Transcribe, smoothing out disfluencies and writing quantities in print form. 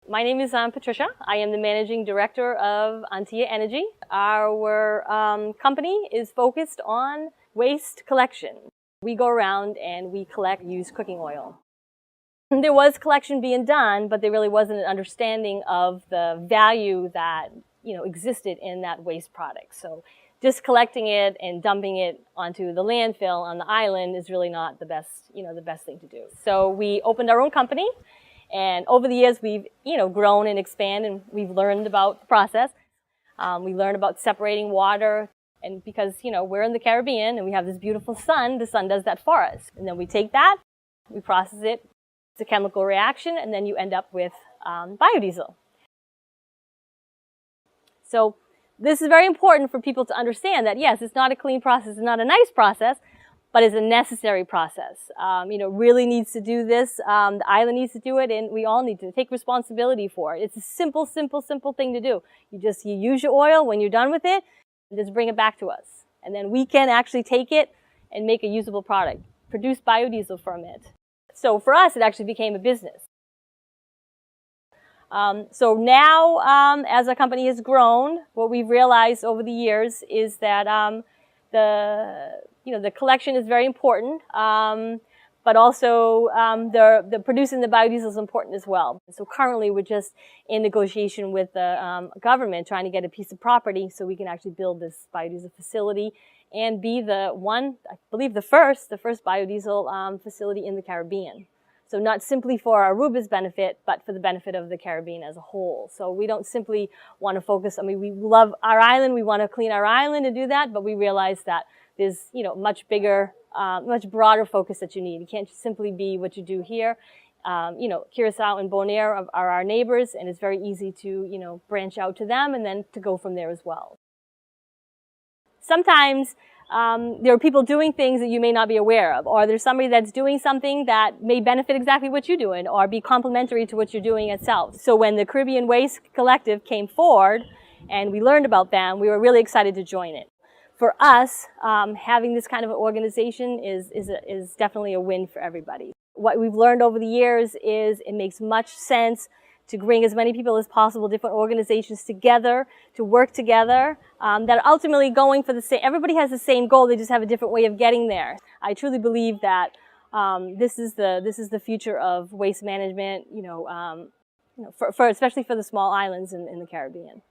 My name is Patricia. I am the Managing Director of Antilla Energy. Our company is focused on waste collection. We go around and we collect used cooking oil. There was collection being done, but there really wasn't an understanding of the value that existed in that waste product. So just collecting it and dumping it onto the landfill on the island is really not the best thing to do. So we opened our own company, and over the years we've grown and expanded, and we've learned about the process. We learned about separating water, and because we're in the Caribbean and we have this beautiful sun, the sun does that for us. And then we take that, we process it. It's a chemical reaction, and then you end up with biodiesel. So this is very important for people to understand that, yes, it's not a clean process, it's not a nice process, but it's a necessary process. Really needs to do this. The island needs to do it, and we all need to take responsibility for it. It's a simple, simple, simple thing to do. You use your oil. When you're done with it, just bring it back to us. And then we can actually take it and make a usable product, produce biodiesel from it. So for us, it actually became a business. So now, as our company has grown, what we've realized over the years is that the collection is very important, but also the producing the biodiesel is important as well. So currently, we're just in negotiation with the government, trying to get a piece of property so we can actually build this biodiesel facility and be the first biodiesel facility in the Caribbean. So not simply for Aruba's benefit, but for the benefit of the Caribbean as a whole. So we don't simply want to focus, we love our island, we want to clean our island and do that, but we realize that there's, much bigger, much broader focus that you need. It can't simply be what you do here. Curacao and Bonaire are our neighbors, and it's very easy to, branch out to them and then to go from there as well. Sometimes there are people doing things that you may not be aware of, or there's somebody that's doing something that may benefit exactly what you're doing or be complementary to what you're doing itself. So when the Caribbean Waste Collective came forward and we learned about them, we were really excited to join it. For us, having this kind of an organization is definitely a win for everybody. What we've learned over the years is it makes much sense to bring as many people as possible, different organizations together, to work together, that are ultimately going for the same, everybody has the same goal, they just have a different way of getting there. I truly believe that this is the future of waste management, especially for the small islands in the Caribbean.